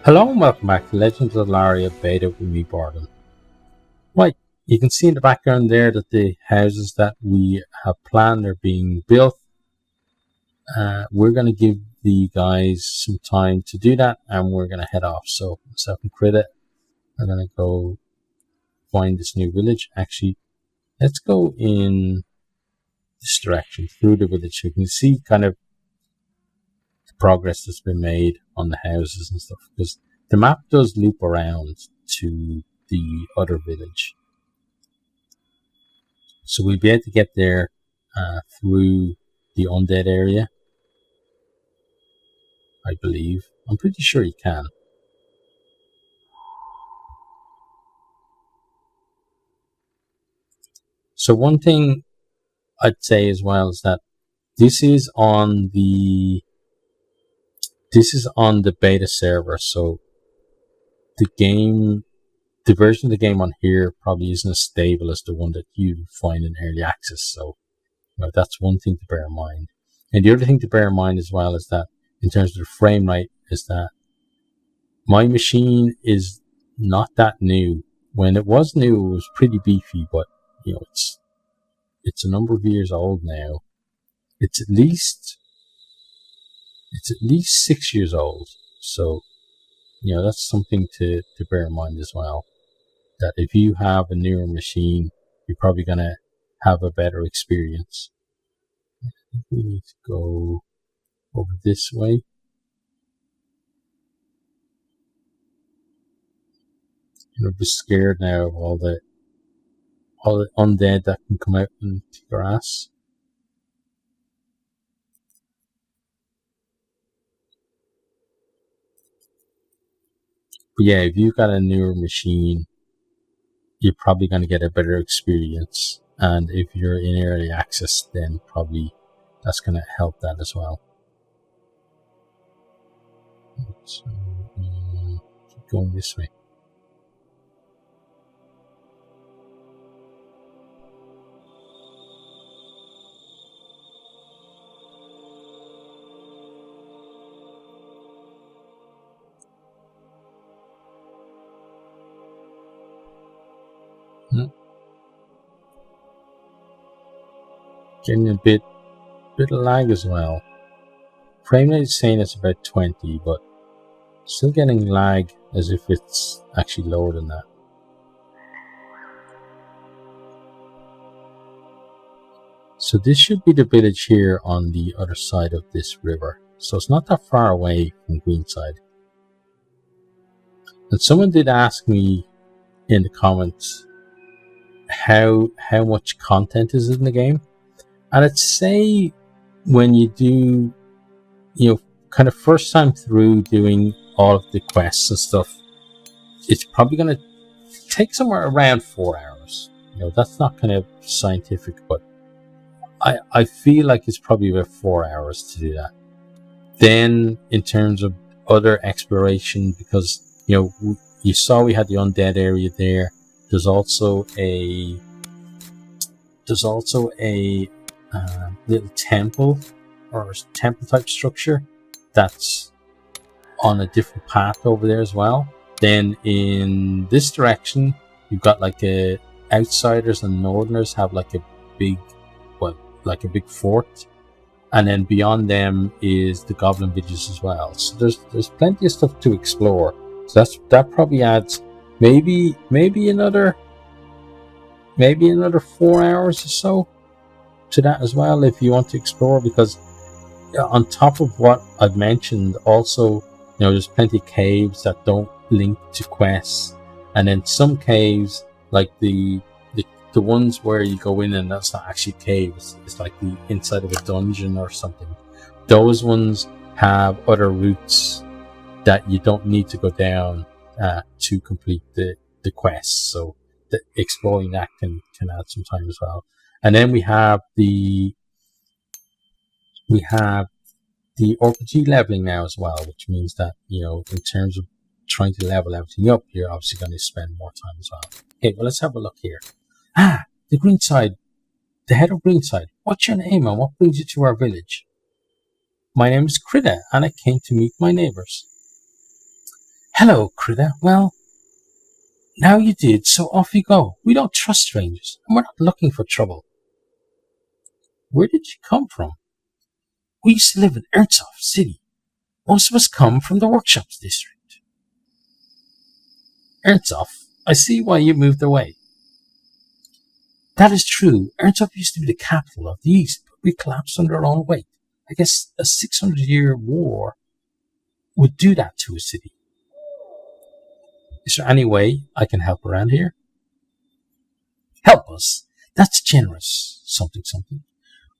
Hello and welcome back to Legends of Ellaria Beta with me, Borden. Right, you can see in the background there that the houses that we have planned are being built. We're going to give the guys some time to do that and we're going to head off. So, myself and Krita are going to go find this new village. Actually, let's go in this direction through the village so you can see kind of the progress that's been made on the houses and stuff, because the map does loop around to the other village, so we'll be able to get there through the undead area. I believe, I'm pretty sure you can. So one thing I'd say as well is that this is on the beta server, so the version of the game on here probably isn't as stable as the one that you find in early access. So that's one thing to bear in mind. And the other thing to bear in mind as well is that in terms of the frame rate, is that my machine is not that new. When it was new, it was pretty beefy, but it's a number of years old now. It's at least 6 years old. So that's something to bear in mind as well. That if you have a newer machine, you're probably gonna have a better experience. I think we need to go over this way. I'm just scared now of all the undead that can come out and kick our ass. But yeah, if you've got a newer machine, you're probably going to get a better experience. And if you're in early access, then probably that's going to help that as well. So, keep going this way. Getting a bit of lag as well. Frame rate is saying it's about 20, but still getting lag as if it's actually lower than that. So this should be the village here on the other side of this river. So it's not that far away from Greenside. And someone did ask me in the comments how much content is in the game. And I'd say when you do, kind of first time through doing all of the quests and stuff, it's probably going to take somewhere around 4 hours. That's not kind of scientific, but I feel like it's probably about 4 hours to do that. Then in terms of other exploration, because, you saw we had the undead area there. There's also a little temple or temple type structure that's on a different path over there as well. Then in this direction, you've got like outsiders and northerners have like a big fort, and then beyond them is the goblin villages as well. So there's plenty of stuff to explore. So that probably adds maybe another 4 hours or so to that as well, if you want to explore, because on top of what I've mentioned, also there's plenty of caves that don't link to quests, and then some caves like the ones where you go in and that's not actually caves, it's like the inside of a dungeon or something. Those ones have other routes that you don't need to go down to complete the quests, so exploring that can add some time as well. And then we have the RPG leveling now as well, which means that, in terms of trying to level everything up, you're obviously going to spend more time as well. Okay, well, let's have a look here. The Greenside, the head of Greenside. What's your name and what brings you to our village? My name is Krita and I came to meet my neighbors. Hello, critter. Well, now you did, so off you go. We don't trust strangers, and we're not looking for trouble. Where did you come from? We used to live in Ernsthoff City. Most of us come from the workshops district. Ernsthoff, I see why you moved away. That is true. Ernsthoff used to be the capital of the East, but we collapsed under our own weight. I guess a 600-year war would do that to a city. Is there any way I can help around here? Help us? That's generous. Something.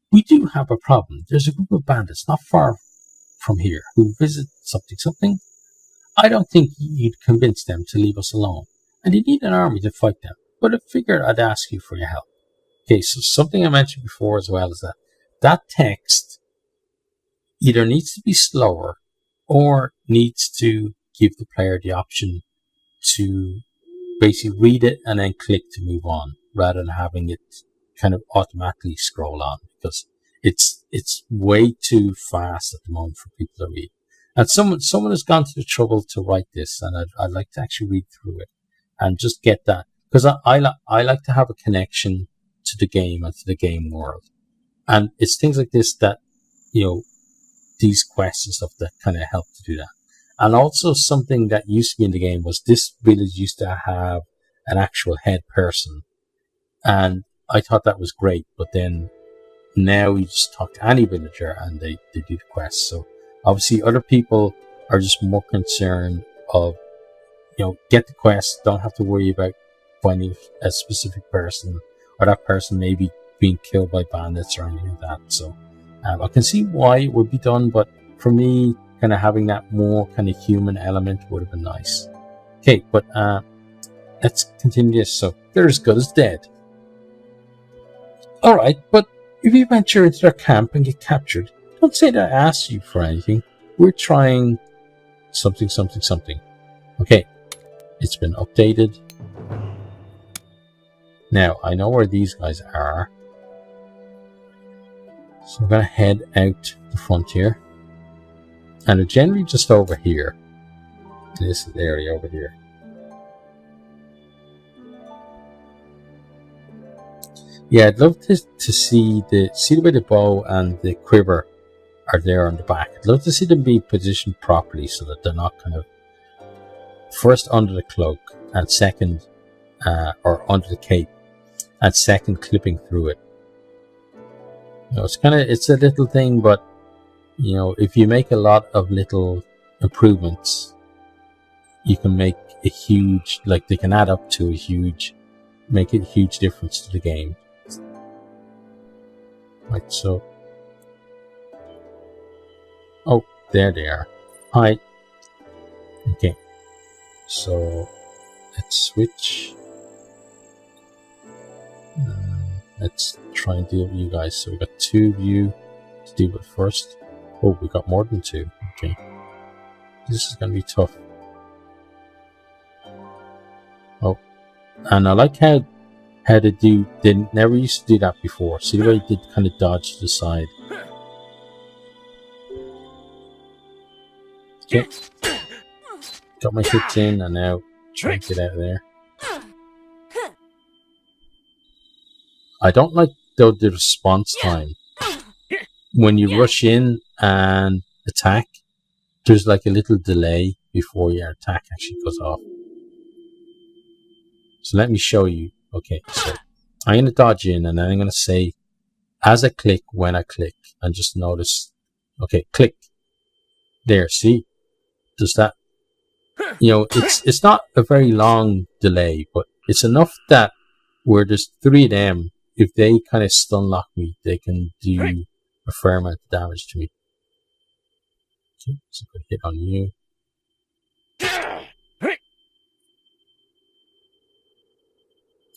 We do have a problem. There's a group of bandits not far from here who visit something. I don't think you'd convince them to leave us alone, and you need an army to fight them, but I figured I'd ask you for your help. Okay, so something I mentioned before as well is that text either needs to be slower or needs to give the player the option to basically read it and then click to move on, rather than having it kind of automatically scroll on, because it's way too fast at the moment for people to read. And someone has gone to the trouble to write this, and I'd like to actually read through it and just get that, because I like to have a connection to the game and to the game world, and it's things like this that, you know, these quests and stuff that kind of help to do that. And also something that used to be in the game was this village used to have an actual head person, and I thought that was great, but then now you just talk to any villager and they do the quest. So obviously other people are just more concerned of, you know, get the quest, don't have to worry about finding a specific person, or that person maybe being killed by bandits or anything like that. So I can see why it would be done, but for me, kind of having that more kind of human element would have been nice. Okay, but let's continue this. So they're as good as dead. Alright, but if you venture into their camp and get captured, don't say that I asked you for anything. We're trying something. Okay, it's been updated. Now, I know where these guys are. So I'm going to head out the frontier. And they're generally just over here. In this area over here. Yeah, I'd love to see the way the bow and the quiver are there on the back. I'd love to see them be positioned properly so that they're not kind of first under the cloak and second, or under the cape, and second clipping through it. You know, it's a little thing, but you know, if you make a lot of little improvements, you can make a huge, like they can add up to make a huge difference to the game. Right, so, oh, there they are. Hi. Okay, so let's switch. Let's try and deal with you guys. So we've got two of you to deal with first. Oh, we got more than two. Okay, this is going to be tough. Oh, and I like how they never used to do that before. See the way they did kind of dodge to the side. Okay, got my hits in, and now try to get out of there. I don't like though the response time. When you rush in and attack, there's like a little delay before your attack actually goes off. So let me show you. Okay, so I'm going to dodge in, and then I'm going to say, as I click, when I click, and just notice, okay, click. There, see? Does that, you know, it's not a very long delay, but it's enough that where there's three of them, if they kind of stun lock me, they can do a fair amount of damage to me. Okay, so good hit on you.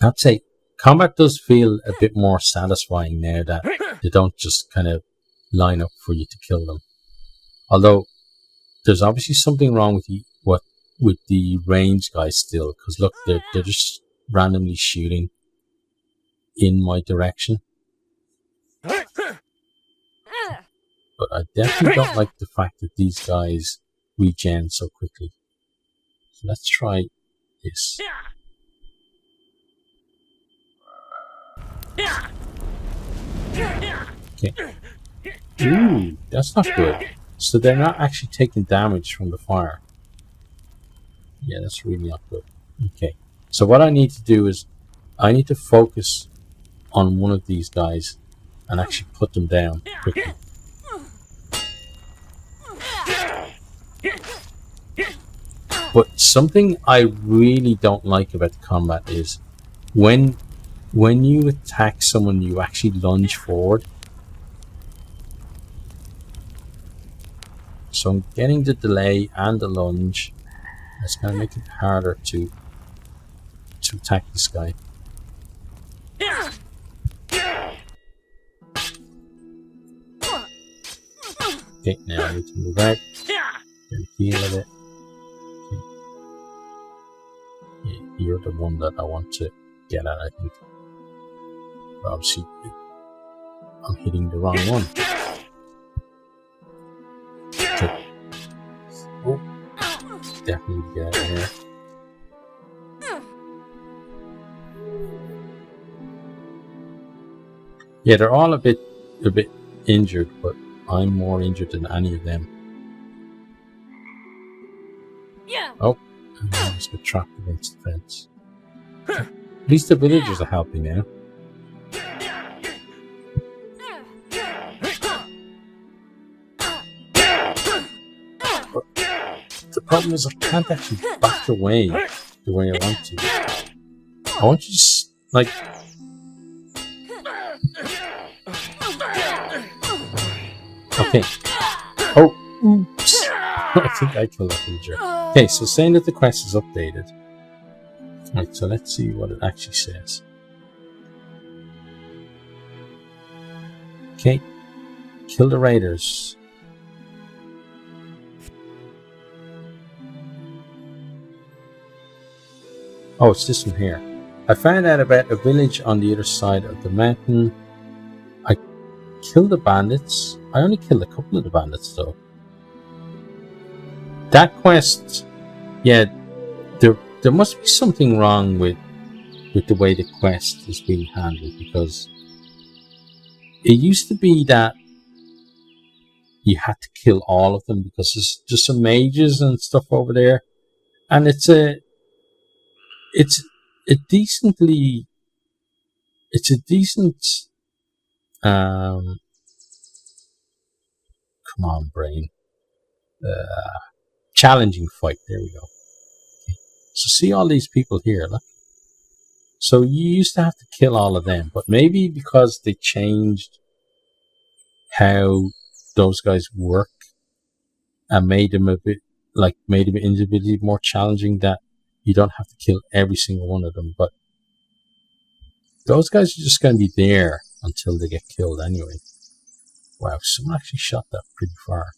I'd say combat does feel a bit more satisfying now that they don't just kind of line up for you to kill them. Although there's obviously something wrong with the range guys still, because look, they're just randomly shooting in my direction. But I definitely don't like the fact that these guys regen so quickly. So let's try this. Okay. Ooh, that's not good. So they're not actually taking damage from the fire. Yeah, that's really not good. Okay. So what I need to do is I need to focus on one of these guys and actually put them down quickly. But something I really don't like about the combat is when you attack someone, you actually lunge forward. So I'm getting the delay and the lunge. That's going to make it harder to attack this guy. Okay, now I need to move out. Get a heal of it. Okay. Yeah, you're the one that I want to get at, I think. But obviously, I'm hitting the wrong one. Okay. Oh, definitely get out of here. Yeah, they're all a bit injured, but I'm more injured than any of them. Oh, I just got trapped against the fence. At least the villagers are helping now. But the problem is I can't actually back away the way I want to. I want to just, like... Okay. Oh, oops. I think I killed that villager. Okay, so saying that the quest is updated. Right, so let's see what it actually says. Okay. Kill the raiders. Oh, it's this one here. I found out about a village on the other side of the mountain. I killed the bandits. I only killed a couple of the bandits though. That quest, yeah, there must be something wrong with the way the quest is being handled, because it used to be that you had to kill all of them because there's just some mages and stuff over there, and it's a decent come on brain, challenging fight. There we go. Okay. So see all these people here, look. So you used to have to kill all of them, but maybe because they changed how those guys work and made them individually more challenging, that you don't have to kill every single one of them. But those guys are just going to be there until they get killed anyway. Wow, someone actually shot that pretty far.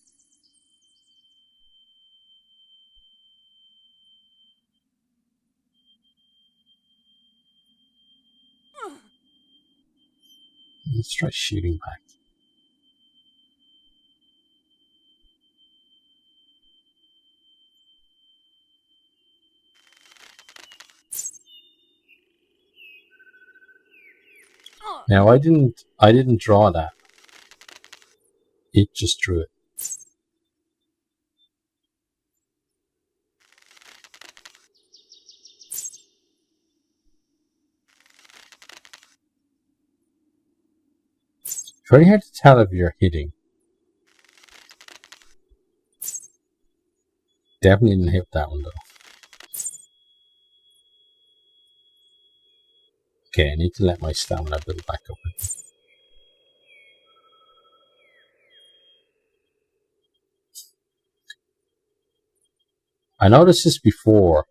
Let's try shooting back. Now I didn't draw that. It just drew it. Very hard to tell if you're hitting. Definitely didn't hit that one though. Okay, I need to let my stamina build back up. I noticed this before,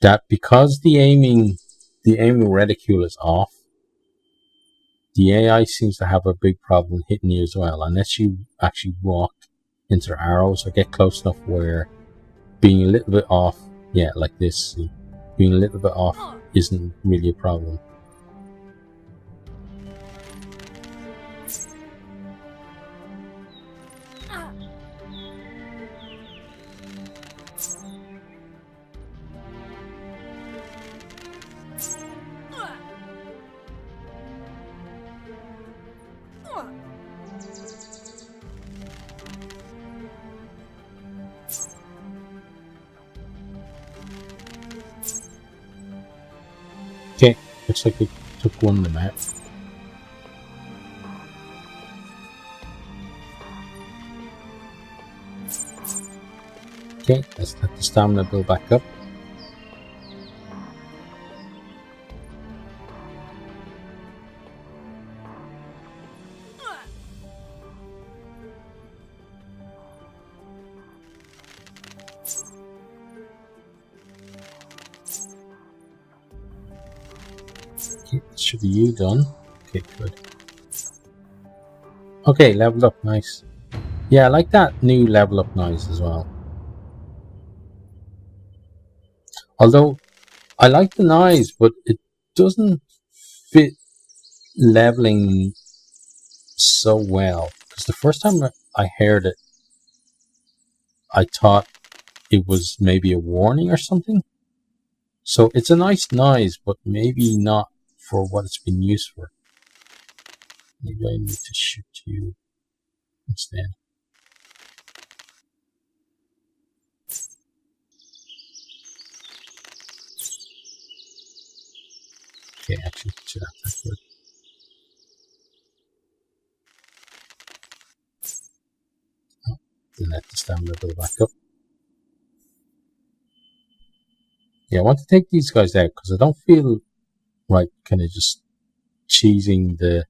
that because the aiming reticule is off, the AI seems to have a big problem hitting you as well, unless you actually walk into arrows or get close enough where being a little bit off, yeah, like this, see, being a little bit off isn't really a problem. Looks like they took one of them out. Okay, let's let the stamina build back up. Okay, that should be you done. Okay, good. Okay, leveled up, nice. Yeah, I like that new level up noise as well. Although, I like the noise, but it doesn't fit leveling so well. Because the first time I heard it, I thought it was maybe a warning or something. So it's a nice noise, but maybe not for what it's been used for. Maybe I need to shoot you instead. Okay, actually, should have that good. Oh, then let the stamina go back up. Yeah, I want to take these guys out because I don't feel right kind of just cheesing the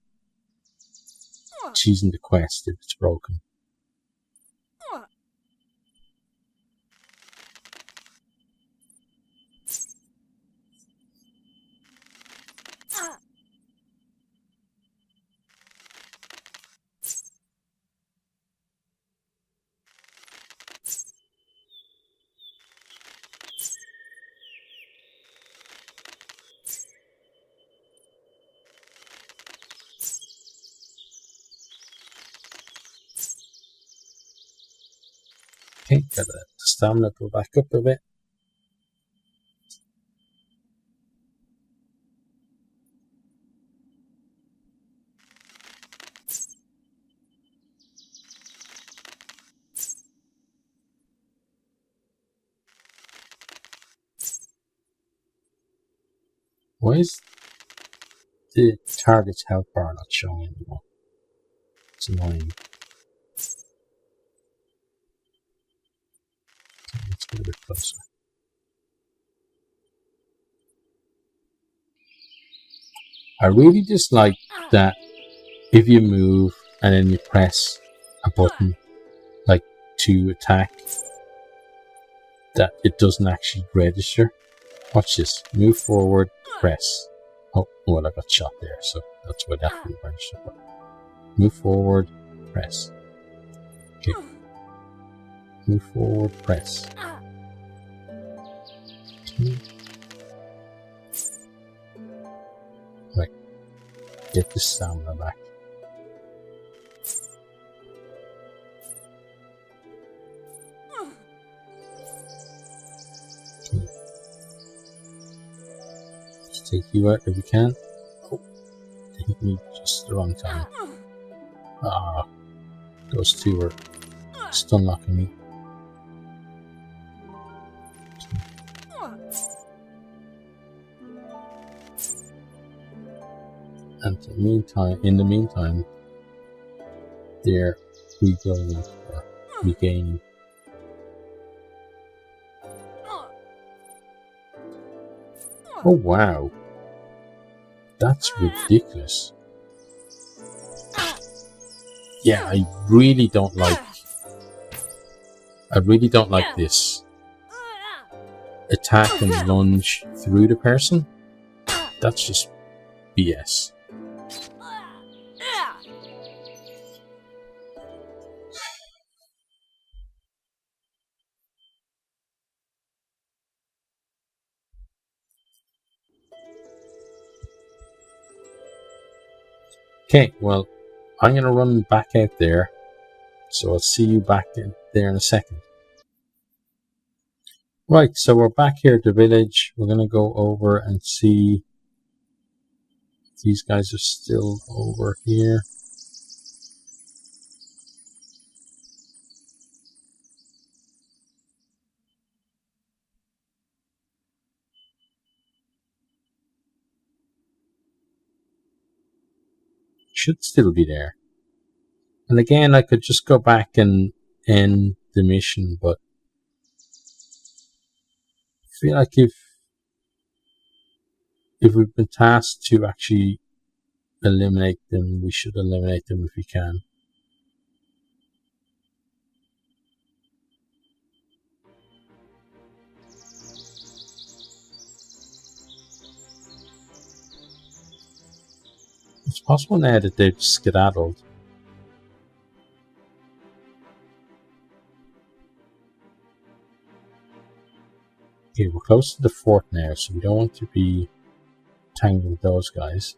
quest if it's broken. Okay, got the stamina go back up a bit. Why is the target's health bar not showing anymore? It's annoying. Okay, let's get a bit closer. I really dislike that if you move and then you press a button like to attack, that it doesn't actually register. Watch this. Move forward, press. Oh, well, I got shot there, so that's why that didn't register. Move forward, press. Okay. Move forward, press. Okay. Right. Get the stamina back. Okay. Just take you out if you can. Oh, they hit me just the wrong time. Ah, those two were stun locking me. And in the meantime, they're rebuilding or regaining. Oh wow, that's ridiculous. Yeah, I really don't like this attack and lunge through the person. That's just BS. Okay, well, I'm going to run back out there, so I'll see you back there in a second. Right, so we're back here at the village. We're going to go over and see if these guys are still over here. should still be there. And again, I could just go back and end the mission, but I feel like if we've been tasked to actually eliminate them, we should eliminate them if we can. It's possible now that they've skedaddled. Okay, we're close to the fort now, so we don't want to be tangled with those guys.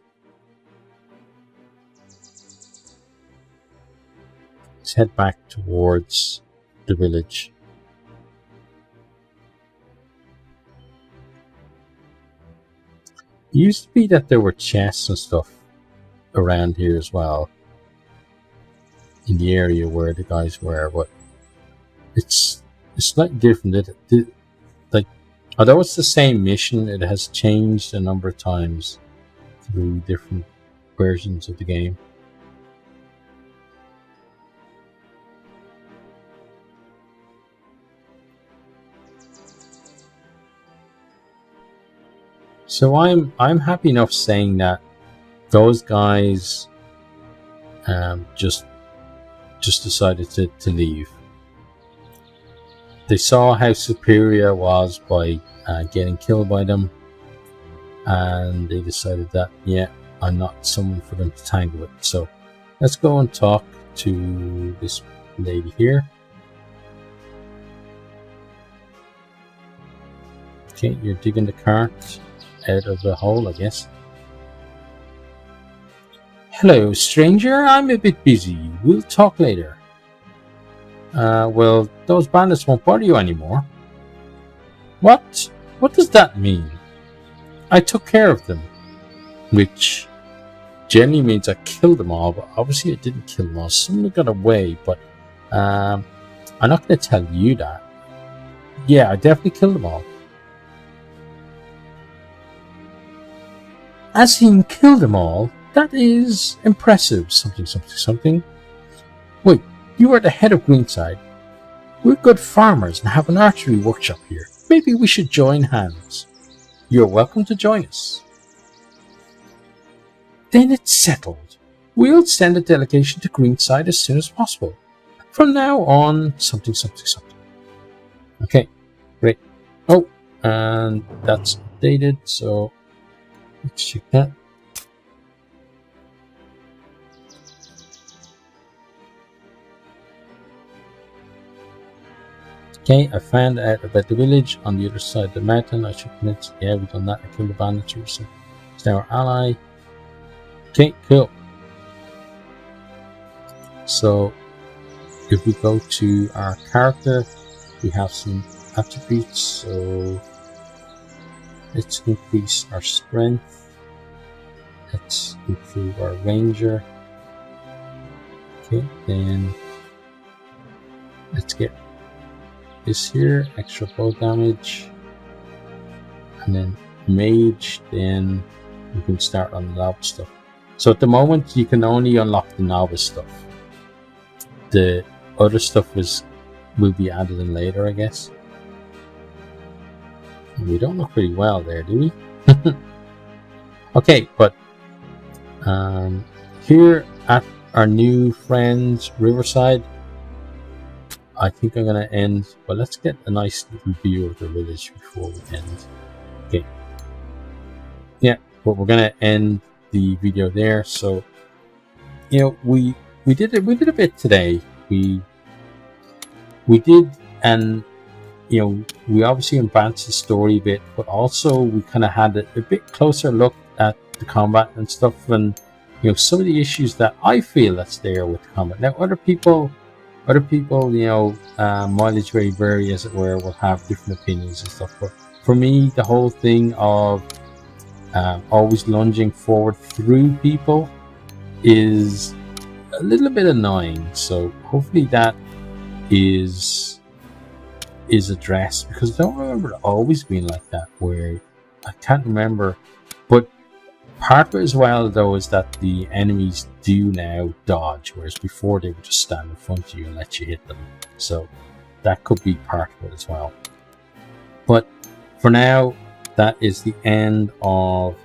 Let's head back towards the village. It used to be that there were chests and stuff around here as well, in the area where the guys were, but it's slightly different. Like, although it's the same mission, it has changed a number of times through different versions of the game. So I'm happy enough saying that those guys just decided to leave. They saw how superior I was by getting killed by them, and they decided that, yeah, I'm not someone for them to tangle with. So let's go and talk to this lady here. Okay, you're digging the cart out of the hole, I guess. Hello, stranger. I'm a bit busy. We'll talk later. Well, those bandits won't bother you anymore. What? What does that mean? I took care of them. Which generally means I killed them all, but obviously I didn't kill them all. Someone got away, but I'm not going to tell you that. Yeah, I definitely killed them all. As in, killed them all? That is impressive. Something. Wait, you are the head of Greenside. We're good farmers and have an archery workshop here. Maybe we should join hands. You're welcome to join us. Then it's settled. We'll send a delegation to Greenside as soon as possible. From now on, something. Okay, great. Oh, and that's updated, so let's check that. Okay, I found out about the village on the other side of the mountain. I should commit. Yeah, we've done that. I killed the bandits, so it's now our ally. Okay, cool. So if we go to our character, we have some attributes. So let's increase our strength. Let's improve our ranger. Okay, then let's get this here, extra bow damage, and then mage. Then we can start on the novice stuff. So at the moment you can only unlock the novice stuff. The other stuff will be added in later, I guess. We don't look pretty well there, do we? Okay, but here at our new friends Riverside, I think I'm going to end, but let's get a nice little view of the village before we end. Okay. Yeah, but we're going to end the video there. So, you know, we did a bit today. We did, and you know, we obviously advanced the story a bit, but also we kind of had a bit closer look at the combat and stuff, and you know, some of the issues that I feel that's there with the combat. Now, other people, you know, mileage very vary, as it were, will have different opinions and stuff. But for me, the whole thing of always lunging forward through people is a little bit annoying. So hopefully that is addressed, because I don't remember it always being like that. Where I can't remember, but Part of it as well, though, is that the enemies do now dodge, whereas before they would just stand in front of you and let you hit them. So that could be part of it as well. But for now, that is the end of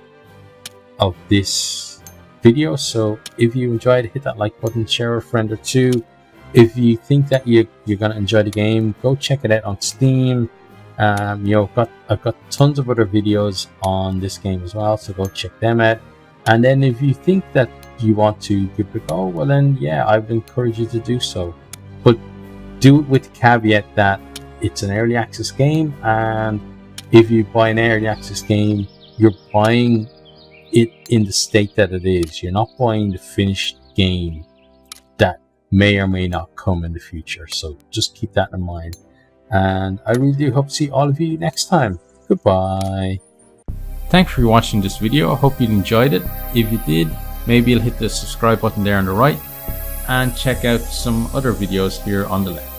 this video. So if you enjoyed, hit that like button, share with a friend or two. If you think that you're gonna enjoy the game, go check it out on Steam. I've got tons of other videos on this game as well, so go check them out. And then if you think that you want to give it a go, well then yeah, I would encourage you to do so. But do it with the caveat that it's an early access game, and if you buy an early access game, you're buying it in the state that it is. You're not buying the finished game that may or may not come in the future. So just keep that in mind. And I really do hope to see all of you next time. Goodbye. Thanks for watching this video. I hope you enjoyed it. If you did, maybe you'll hit the subscribe button there on the right and check out some other videos here on the left.